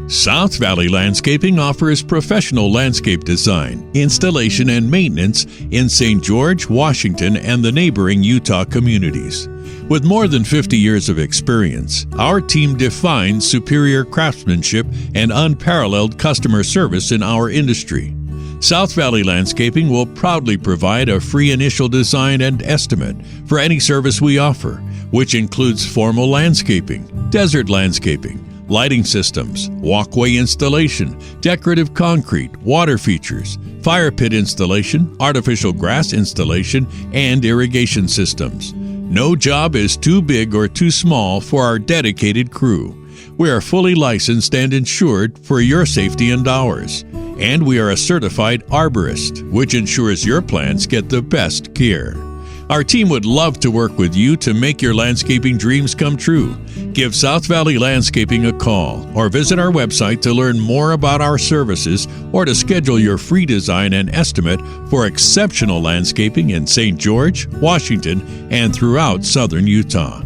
South Valley Landscaping offers professional landscape design, installation, and maintenance in St. George, Washington, and the neighboring Utah communities. With more than 50 years of experience, our team defines superior craftsmanship and unparalleled customer service in our industry. South Valley Landscaping will proudly provide a free initial design and estimate for any service we offer, which includes formal landscaping, desert landscaping, lighting systems, walkway installation, decorative concrete, water features, fire pit installation, artificial grass installation, and irrigation systems. No job is too big or too small for our dedicated crew. We are fully licensed and insured for your safety and ours. And we are a certified arborist, which ensures your plants get the best care. Our team would love to work with you to make your landscaping dreams come true. Give South Valley Landscaping a call or visit our website to learn more about our services or to schedule your free design and estimate for exceptional landscaping in St. George, Washington, and throughout southern Utah.